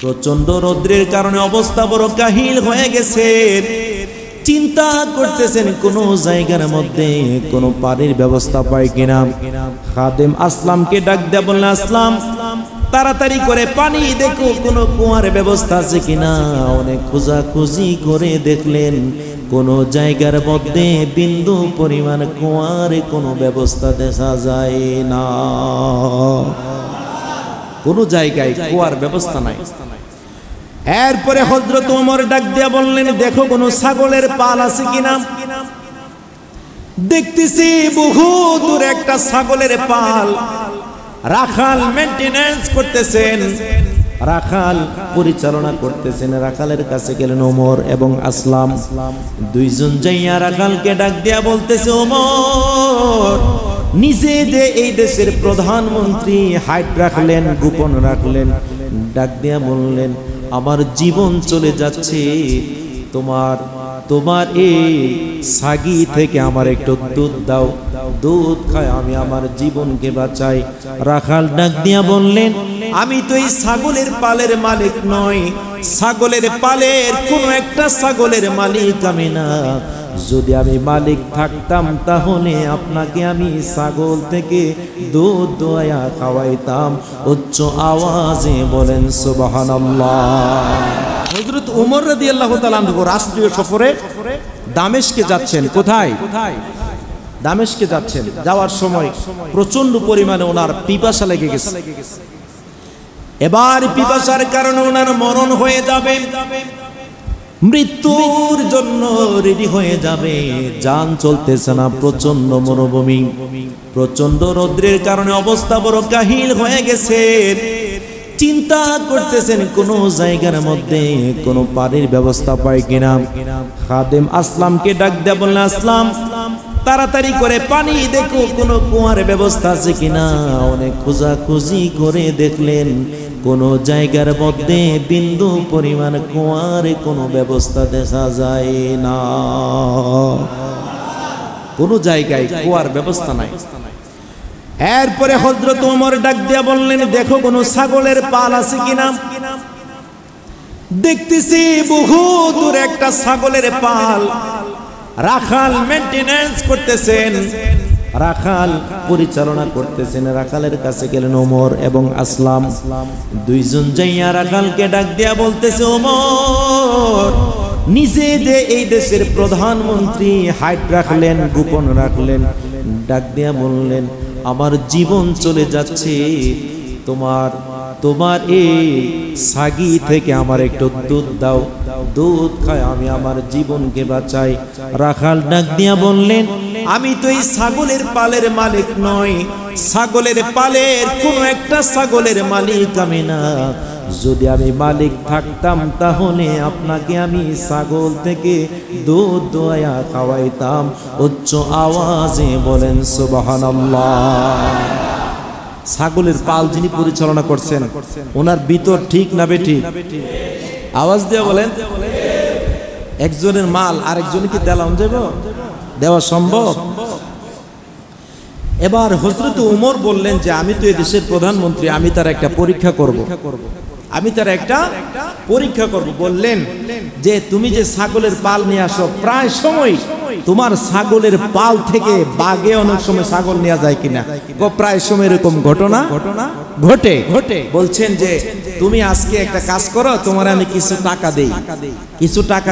প্রচন্ড রৌদ্রের কারণে অবস্থা বড় কাহিল হয়ে গেছে। চিন্তা করতেছেন কোন জায়গার মধ্যে কোনো পানির ব্যবস্থা পায় কিনা। খাদেম আসলামকে ডাক দেয়া বললেন, আসলাম তাড়াতাড়ি করে পানি দেখো কোনো কুয়ার ব্যবস্থা আছে কিনা। অনেক খোঁজাখুঁজি করে দেখলেন কোন জায়গার মধ্যে বিন্দু পরিমাণ কুয়ার কোনো ব্যবস্থা দেখা যায় না। কোনো জায়গায় কুয়ার ব্যবস্থা নাই। এরপরে হযরত ওমর ডাক দিয়া বললেন, দেখো কোন ছাগলের পাল আছে কিনা। দেখতেছি বহু দূরে একটা ছাগলের পাল। রাখাল মেইনটেনেন্স করতেছেন, রাখাল পরিচালনা করতেছেন। রাখালের কাছে গেলেন ওমর এবং আসলাম, দুইজন যাইয়া রাখালকে ডাক দিয়া বলতেছে, ওমর নিজে যে এই দেশের প্রধানমন্ত্রী হাইট রাখলেন, গোপন রাখলেন, ডাক দিয়া বললেন, আমার জীবন চলে যাচ্ছে, তোমার এই সাগি থেকে আমার একটু দুধ দাও, দুধ খায় আমি আমার জীবনকে বাঁচাই। রাখাল ডাক দিয়া বললেন, আমি তো এই ছাগলের পালের মালিক নই, ছাগলের পালের কোন একটা ছাগলের মালিক আমি না। যদি আমি মালিক থাকতাম তাহলে আপনাকে আমি ছাগল থেকে দুধ দোয়া খাওয়াইতাম। উচ্চ আওয়াজে বলেন সুবহানাল্লাহ। হযরত ওমর রাদিয়াল্লাহু তাআলা আনহু রাষ্ট্রীয় সফরে দামেস্কে যাচ্ছেন। কোথায়? দামেস্কে যাচ্ছেন। যাওয়ার সময় প্রচন্ড পরিমাণে ওনার পিপাসা লেগে গেছে। এবার পিপাসার কারণে ওনার মরণ হয়ে যাবে, মৃত্যুর জন্য রেডি হয়ে যাবে। যান চলতেছে না, প্রচন্ড মরুভূমি, প্রচন্ড রৌদ্রের কারণে অবস্থা বড় কাহিল হয়ে গেছে। চিন্তা করতেছেন কোন জায়গার মধ্যে কোনো পানির ব্যবস্থা পায় কিনা। খাদেম আসলামকে ডাক দেয়া বললেন, আসলাম তাড়াতাড়ি করে পানি দেখো কোনো কুয়ার ব্যবস্থা আছে কিনা। অনেক খোঁজাখুঁজি করে দেখলেন কোন জায়গার মধ্যে বিন্দু পরিমাণ কুয়ার কোনো ব্যবস্থা দেখা যায় না। কোনো জায়গায় কুয়ার ব্যবস্থা নাই। এরপরে হযরত ওমর ডাক দিয়া বললেন, দেখো কোন ছাগলের পাল আছে কিনা। দেখতেছি বহু দূরে একটা ছাগলের পাল। রাখাল মেইনটেনেন্স করতেছেন, রাখাল পরিচালনা করতেছেন। রাখালের কাছে গেলেন ওমর এবং আসলাম, দুইজন যাইয়া রাখালকে ডাক দিয়া বলতেছে, ওমর নিজে যে এই দেশের প্রধানমন্ত্রী হাইট রাখলেন, গোপন রাখলেন, ডাক দিয়া বললেন, আমার জীবন চলে যাচ্ছে, তোমার এই সাগি থেকে আমার একটু দুধ দাও, দুধ খায় আমি আমার জীবনকে বাঁচাই। রাখাল ডাক দিয়া বললেন, আমি তো এই ছাগলের পালের মালিক নই, ছাগলের পালের কোন একটা ছাগলের মালিক আমি না। যদি আমি মালিক থাকতাম তাহলে আপনাকে আমি ছাগল থেকে দুধ দোয়া খাওয়াইতাম। উচ্চ আওয়াজে বলেন সুবহানাল্লাহ। ছাগলের পাল যিনি পরিচালনা করছেন ওনার ভিতর ঠিক না বেঠিক? আওয়াজ দিয়ে বলেন। একজনের মাল আরেকজনকে দেওয়া সম্ভব? এবার হযরত ওমর বললেন যে আমি তো এই দেশের প্রধানমন্ত্রী, আমি তার একটা পরীক্ষা করব। বললেন যে তুমি যে ছাগলের পাল নিয়ে আসো, প্রায় সময় তোমার ছাগলের পাল থেকে বাগে অনেক সময় ছাগল নেওয়া যায় কিনা? প্রায় সময় এরকম ঘটনা ঘটে। বলছেন যে তুমি আজকে একটা কাজ করো, তোমার আমি কিছু টাকা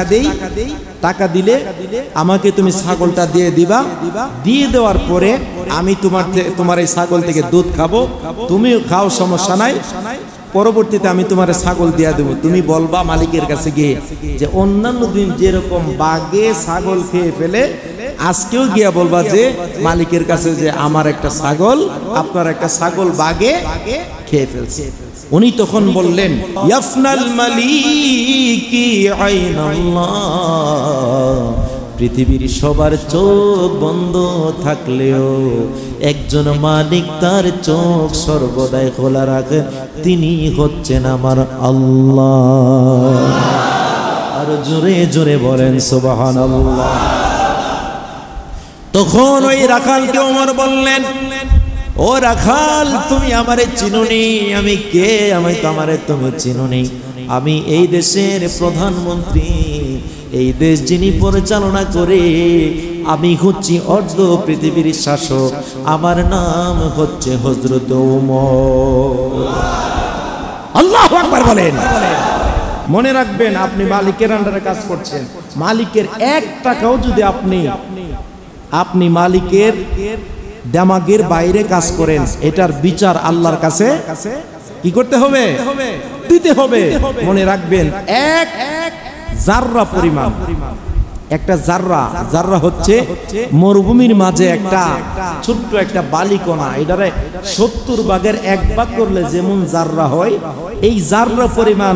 দেই, টাকা দিলে আমাকে তুমি ছাগলটা দিয়ে দিবা। দিয়ে দেওয়ার পরে আমি তোমার এই ছাগল থেকে দুধ খাবো, তুমিও খাও, সমস্যা নাই। পরবর্তীতে আমি তোমার ছাগল দিয়া দেবো। তুমি বলবা মালিকের কাছে গিয়ে যে অন্যান্য দিন যেরকম বাগে ছাগল খেয়ে ফেলে, আজকেও গিয়া বলবা যে মালিকের কাছে যে আমার একটা ছাগল, আপনার একটা ছাগল বাগে খেয়ে ফেলছে। উনি তখন বললেন, ইয়াফনাল মালিকি আইনাল্লাহ, পৃথিবীর সবার চোখ বন্ধ থাকলেও একজন মালিক তার চোখ সর্বদাই খোলা রাখেন, তিনি হচ্ছেন আমার আল্লাহ। আর জোরে জোরে বলেন সুবহানাল্লাহ। তখন ওই রাখালকে ওমর বললেন, ও রাখাল তুমি আমারে চিনোনি, আমি কে? আমি তো আমারে তুমি চিনোনি। আমি এই দেশের প্রধানমন্ত্রী, এই দেশ যিনি পরিচালনা করে, আমি হচ্ছি অর্ধ পৃথিবীর শাসক, আমার নাম হচ্ছে হযরত ওমর। আল্লাহু আকবার বলেন। মনে রাখবেন, আপনি মালিকের আন্ডারে কাজ করছেন, মালিকের 1 টাকাও যদি আপনি মালিকের দামাগের বাইরে কাজ করেন, এটার বিচার আল্লাহর কাছে কি করতে হবে? দিতে হবে। মনে রাখবেন, 1 জাররা পরিমাণ, একটা জাররা হচ্ছে মরুভূমির মাঝে একটা ছোট্ট একটা বালিকণা, এটারে 70 ভাগের 1 ভাগ করলে যেমন জাররা হয়, এই জাররা পরিমাণ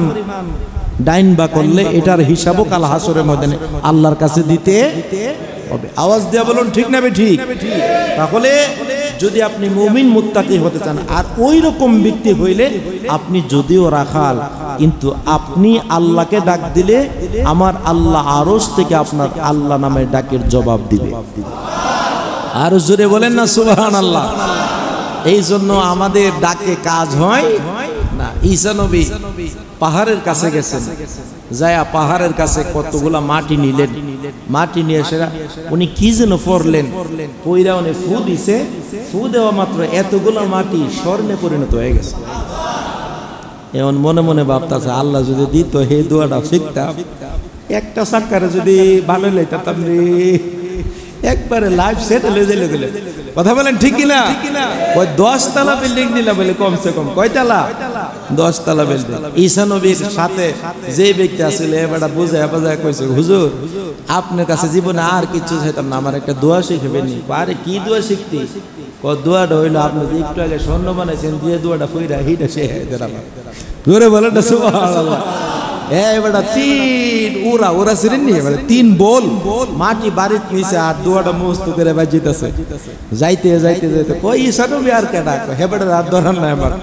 ডাইন বা করলে এটার হিসাবও কাল হাসরের ময়দানে আল্লাহর কাছে দিতে হবে। আওয়াজ দিয়ে বলুন ঠিক না ঠিক? তাহলে যদি আপনি মুমিন মুত্তাকি হতে চান, আর ওই রকম ব্যক্তি হইলে আপনি যদিও রাখাল, কিন্তু আপনি আল্লাহকে ডাক দিলে আমার আল্লাহ আরশ থেকে আপনার আল্লাহ নামের ডাকের জবাব দিবে। আর জোরে বলেন না সুবহানাল্লাহ। এই জন্য আমাদের ডাকে কাজ হয় না। ঈসা নবী পাহাড়ের কাছে গেছেন, যায়া পাহাড়ের কাছে কতগুলা মাটি নিলেন, মাটি নিয়ে এসে উনি কি যেন পড়লেন, পইরা উনি ফু দিছে, ফু দেওয়া মাত্র এতগুলা মাটি স্বর্ণে পরিণত হয়ে গেছে। এমন মনে মনে ভাবতেছে, আল্লাহ যদি দিত হে দোয়াটা শিখতাম, একটা সাক্কারে যদি ভালো লইতাম রে, একবারে লাইফ সেটেল হয়ে যাইলে গেলে। কথা বলেন ঠিক কিনা? ওই 10 তলা বিল্ডিং নিলাম বলে, কমসে কম কয় তলা? 10 তলা বিল্ডিং। ঈসা নবীর সাথে যে ব্যক্তি আসলে এবারে বুঝায় বাজায় কইছে, হুজুর আপনার কাছে জীবনে আর কিছু চাইতাম না, আমার একটা দোয়া শিখবেন নি। আরে কি দোয়া শিখতি? দোয়াটা হইলো আপনি যে একটু আগে স্বর্ণ বানাইছেন, দিয়ে দোয়াটা কইরা হিটা সে জোরে বলেন না সুবহানাল্লাহ। এবারে 3 ওরা ছিলেন নি, এবারে 3 বল মাটি বাড়িতে নিছে, আর দোয়াটা মস্ত করে বাজিতেছে। যাইতে যাইতে যাইতে কই ঈসা নবী আর কেডা? হেবারে রাত ধরান না আমার,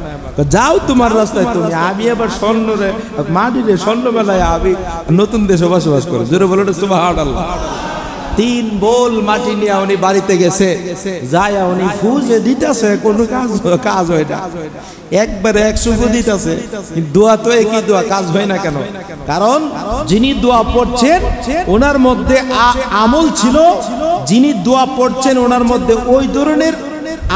যাও তোমার রাস্তায় তুমি, আমি এবার স্বর্ণ রে মাটি রে স্বর্ণ বেলায় আমি নতুন দেশে বসবাস করি। জোরে বলো না সুবহানাল্লাহ। 3 বোল মাটি নিয়ে উনি বাড়িতে গেছে, যায়া উনি ফুজে দিতেছে, কোনো কাজ হয় না, একবারে 100 ফু দিতেছে, দোয়া তো একই দোয়া, কাজ হয় না কেন? কারণ যিনি দোয়া পড়ছেন ওনার মধ্যে আমল ছিল, যিনি দোয়া পড়ছেন ওনার মধ্যে ওই ধরনের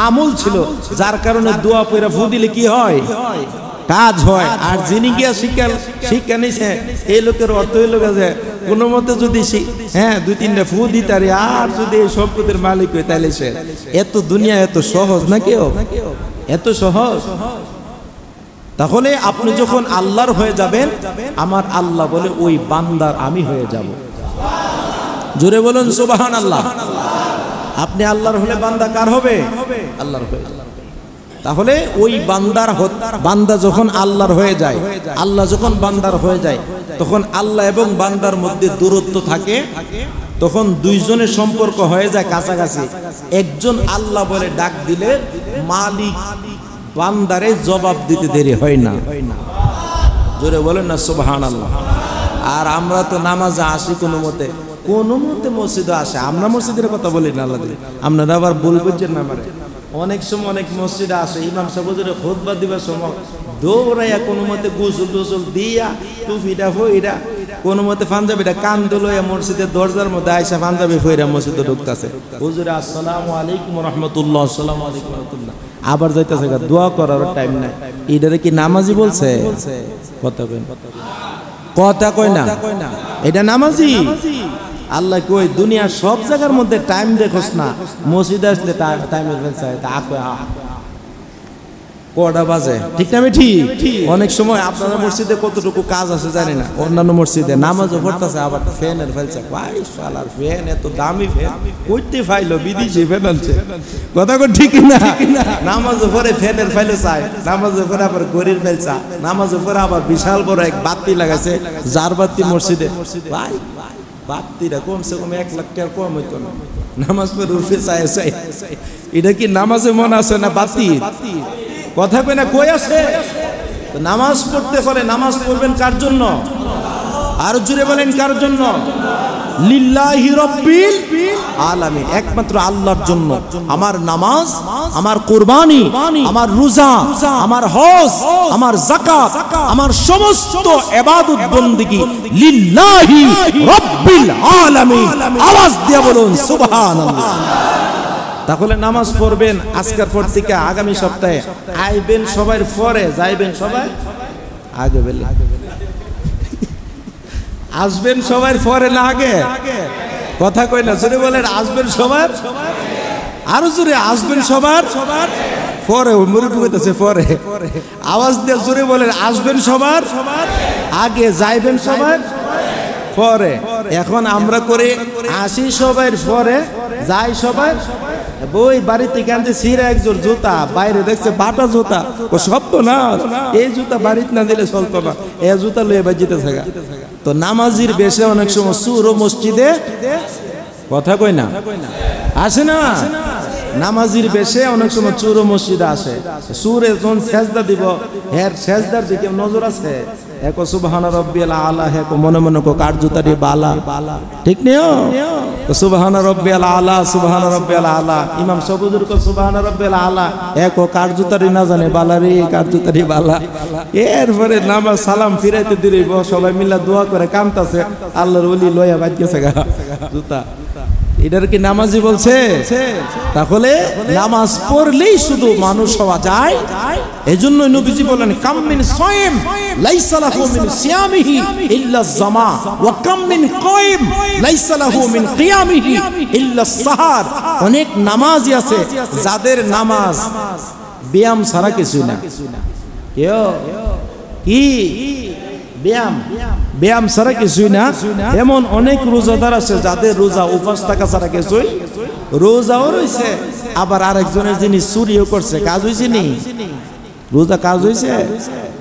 আমল ছিল, যার কারণে দোয়া পড়া ফু দিলে কি হয়? কাজ হয়। আর যিনি গিয়া শিক্ষা নিছে, এই লোকের অর্থ হইল যে কোনো মতে যদি 2-3টা ফু দিতারে, আর যদি এই সম্পদের মালিক হয়, তাহলে সে এত দুনিয়া এত সহজ না, কেউ এত সহজ। তাহলে আপনি যখন আল্লাহর হয়ে যাবেন, আমার আল্লাহ বলে ওই বান্দার আমি হয়ে যাব। জোরে বলুন সুবহানাল্লাহ। আপনি আল্লাহর হলে বান্দা কার হবে? আল্লাহর হয়ে। তাহলে ওই বান্দা যখন আল্লাহর হয়ে যায়, আল্লাহ যখন বান্দার হয়ে যায়, তখন আল্লাহ এবং বান্দার মধ্যে দূরত্ব থাকে, তখন দুইজনের সম্পর্ক হয়ে যায় কাছাকাছি। একজন আল্লাহ বলে ডাক দিলে মালিক বান্দারে জবাব দিতে দেরি হয় না। জোরে বলেন না সুবহানাল্লাহ। আর আমরা তো নামাজে আসি কোনো মতে মসজিদে আসে, আমরা মসজিদের কথা বলি না, আল্লাহ আপনারা আবার বলবেন না। আমার অনেক সময় অনেক মসজিদে আসে, ইমাম সাহেব খুতবা দিবার সময় দৌড়াইয়া কোনো মতে গোসল দিয়া টুপিটা ফইরা কোনো মতে পাঞ্জাবিটা কান দলইয়া মসজিদের দরজার মধ্যে আইসা পাঞ্জাবি ফইরা মসজিদে ঢুকতেছে, হুজুর আসসালামু আলাইকুম রাহমাতুল্লাহ, আসসালামু আলাইকুম রাহমাতুল্লাহ, আবার যাইতেছে, দোয়া করার টাইম নাই। এটারে কি নামাজি বলছে? কথা কই না, এটা নামাজি? আল্লাহ কই দুনিয়ার সব জায়গার মধ্যে টাইম দেখোস না, মসজিদে আসলে টাইমের ফেলছে কটা বাজে, ঠিক না? ঠিক। অনেক সময় আপনাদের মসজিদে কতটুকু কাজ আছে জানি না, অন্যান্য মসজিদে নামাজও পড়তেছে, আবার ফ্যানের ফেলছে, ভাই শালার ফ্যান এত দামি ফ্যান কইতে ফাইলো, বিদেশি ফ্যান আনছে, কথা কই ঠিক না? নামাজও পড়ে ফ্যানের ফাইলে চায়, নামাজও পড়ে আবার গড়ির ফেলছে, নামাজও পড়ে আবার বিশাল বড় এক বাতি লাগাইছে, যার বাতি মসজিদে, ভাই বাতিটা কমসে কম 1 লাখ টাকার কম হইতো না, নামাজ পড়ে উঠে চায়। এটা কি নামাজে মন আছে না বাতি? কথা কই না, কই আছে? নামাজ পড়তে হলে নামাজ পড়বেন কার জন্য? আর জুড়ে বলেন কার জন্য? লিল্লাহি রাব্বিল আলামিন, একমাত্র আল্লাহর জন্য। আমার নামাজ, আমার কুরবানি, আমার রোজা, আমার হজ, আমার যাকাত, আমার সমস্ত ইবাদত বندگی লিল্লাহি রাব্বিল আলামিন। আওয়াজ দিয়ে বলুন সুবহানাল্লাহ। তাহলে নামাজ পড়বেন আজকের পর থেকে আগামী সপ্তাহে, আইবেন সবাই পরে, যাইবেন সবাই আগে, বেলে আসবেন সবাই পরে না আগে, কথা কই না, জোরে বলেন আসবেন সবার, আরো জোরে আসবেন সবার পরে, মুরব্বি কইতাছে পরে, আওয়াজ দিয়ে জোরে বলেন আসবেন সবার আগে, যাইবেন সবার পরে। এখন আমরা করে আসি সবাই পরে, যাই সবাই, বই বাড়িতে আনতে ছিঁড়া একজোর জুতা, বাইরে দেখছে বাটা জুতা, ও শব্দ না, এই জুতা বাড়িতে না দিলে চলতো না, এই জুতা লয়ে বাজিতে থাকা। তো নামাজির বেশে অনেক সময় সুর ও মসজিদে, কথা কই না, আসে না, নামাজির বেশে অনেক সময় চুর ও মসজিদে আসে। সুরে যখন সেজদা দিব, হের সেজদার দিকে নজর আছে, এক সুবহান রাব্বিয়াল আলা, হে কো মনে মনে কো কার জুতারি বালা, ঠিক নিও তো সুবহান রাব্বিয়াল আলা, সুবহান রাব্বিয়াল আলা। ইমাম সবুজুর কো সুবহান রাব্বিয়াল আলা, এক ও কার জুতারি না জানে বালা রে, কার জুতারি বালা। এরপরে নামাজ সালাম ফিরাইতে দিলেই সবাই মিলা দোয়া করে কামতাছে, আল্লাহর ওলি লয়া বাজছে গা জুতা। এটার কি নামাজি বলছে? তাহলে নামাজ পড়লেই শুধু মানুষ হওয়া যায়? এজন্য নবীজি বলেন কাম মিন সাইম লাইসা লাহু মিন সিয়ামিহি ইল্লা জামা ওয়া কাম মিন কাইম লাইসা লাহু মিন কিয়ামিহি ইল্লা সাহার। অনেক নামাজি আছে যাদের নামাজ ব্যায়াম ছাড়া কিছু না। কেউ কি ব্যায়াম ছাড়া কিছুই না। এমন অনেক রোজাদার আছে যাদের রোজা উপাস থাকা ছাড়া কিছুই, রোজাও রয়েছে, আবার আরেকজনের জিনিস চুরিও করছে। কাজ হয়েছে নি? রোজা কাজ হয়েছে?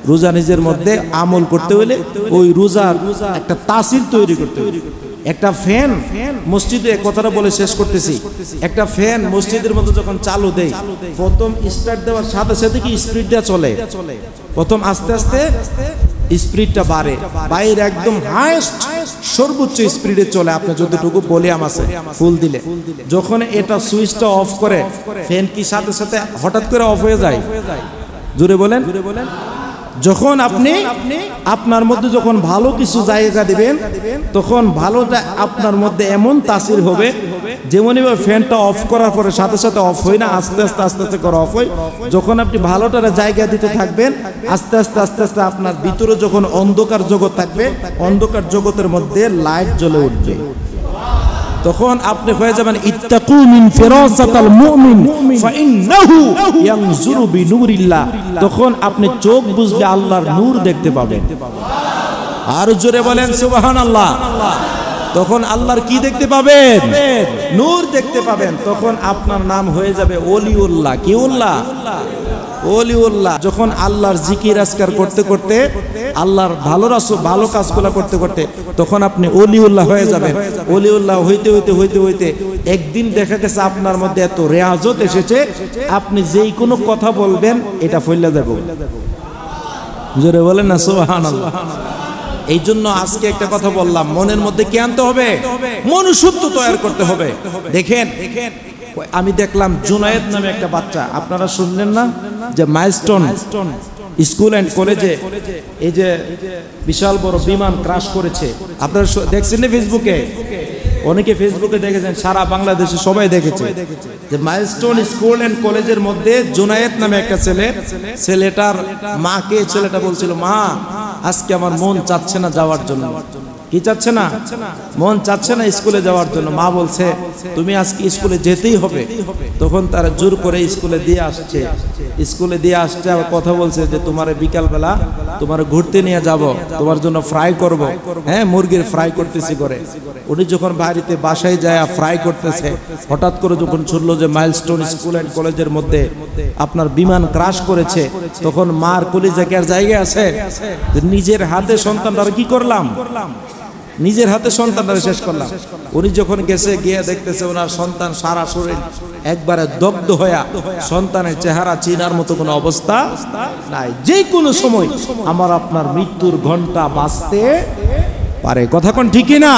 রোজা নিজের মধ্যে আমল করতে হলে ওই রোজার একটা তাসির তৈরি করতে হবে। একটা ফ্যান মসজিদে, কথাটা বলে শেষ করতেছি, একটা ফ্যান মসজিদের মধ্যে যখন চালু দেয়, প্রথম স্টার্ট দেওয়ার সাথে সাথে কি স্পিডটা চলে, প্রথম আস্তে আস্তে স্পিডটা বাড়ে, বাইরে একদম হাইস্ট সর্বোচ্চ স্পিডে চলে। আপনি যতটুকু ভলিউম আছে ফুল দিলে, যখন এটা সুইচটা অফ করে, ফ্যান কি সাথে সাথে হঠাৎ করে অফ হয়ে যায়? জোরে বলেন। যখন আপনি আপনার মধ্যে যখন ভালো কিছু জায়গা দিবেন, তখন ভালোটা আপনার মধ্যে এমন তাসির হবে, যেমনই ফ্যানটা অফ করার পরে সাথে সাথে অফ হয় না, আস্তে আস্তে আস্তে আস্তে করে অফ হয়। যখন আপনি ভালোটার জায়গা দিতে থাকবেন, আস্তে আস্তে আস্তে আস্তে আপনার ভিতরে যখন অন্ধকার জগৎ থাকবে, অন্ধকার জগতের মধ্যে লাইট জ্বলে উঠবে। তখন আপনি হয়ে যাবেন ইত্তাকু মিন ফিরাসাতাল মুমিন ফাইন্নাহু ইয়ানজুরু বিনুরিল্লাহ। তখন আপনি চোখ বুঝলে আল্লাহর নূর দেখতে পাবেন। আর জোরে বলেন সুবহানাল্লাহ। তখন আল্লাহর কি দেখতে পাবেন? নূর দেখতে পাবেন। তখন আপনার নাম হয়ে যাবে ওলিউল্লাহ। কি উল্লাহ? ওলিউল্লাহ। যখন আল্লাহর জিকির আজকার করতে করতে, আল্লাহর ভালো কাজগুলো করতে করতে, তখন আপনি ওলিউল্লাহ হয়ে যাবেন। ওলিউল্লাহ হইতে হইতে হইতে হইতে একদিন দেখা গেছে আপনার মধ্যে এত রেয়াজত এসেছে, আপনি যেই কোনো কথা বলবেন এটা ফইলা যাবে। জোরে বলেন না সুবহানাল্লাহ। এই জন্য আজকে একটা কথা বললাম, মনের মধ্যে কি আনতে হবে? মনুষ্যত্ব তৈরি করতে হবে। দেখেন, আমি দেখলাম জুনায়েদ নামে একটা বাচ্চা, আপনারা শুনলেন না যে মাইলস্টোন স্কুল এন্ড কলেজে এই যে বিশাল বড় বিমান ক্রাশ করেছে, আপনারা দেখছেন না ফেসবুকে? অনেকে ফেসবুকে দেখেছেন, সারা বাংলাদেশে সবাই দেখেছে যে মাইলস্টোন স্কুল এন্ড কলেজের মধ্যে জুনায়েদ নামে একটা ছেলেটার মাকে ছেলেটা বলছিল, মা আজকে আমার মন চাচ্ছে না যাওয়ার জন্য। কি চাচ্ছে না? মন চাচ্ছে না স্কুলে যাওয়ার জন্য। মা বলছে তুমি আজকে স্কুলে যেতেই হবে। তখন তারা জোর করে স্কুলে দিয়ে আসছে, আর কথা বলছে যে তোমার বিকাল বেলা তোমার ঘুরতে নিয়ে যাব, তোমার জন্য ফ্রাই করব, হ্যাঁ মুরগির ফ্রাই করতেছি করে। উনি যখন বাড়িতে বাসায় যায় ফ্রাই করতেছে, হঠাৎ করে যখন শুনলো যে মাইলস্টোন স্কুল এন্ড কলেজের মধ্যে আপনার বিমান ক্রাশ করেছে, তখন মার কলিজা কি আর জায়গা আছে? নিজের হাতে সন্তানরা কি করলাম, নিজের হাতে সন্তানরা শেষ করলাম। উনি যখন গিয়ে দেখতেছে ওনার সন্তান সারা শরীর একবারে দগ্ধ হয়ে, সন্তানের চেহারা চিনার মতো কোনো অবস্থা নাই। যে কোনো সময় আমার আপনার মৃত্যুর ঘন্টা বাজতে পারে। কথা কোন ঠিক না?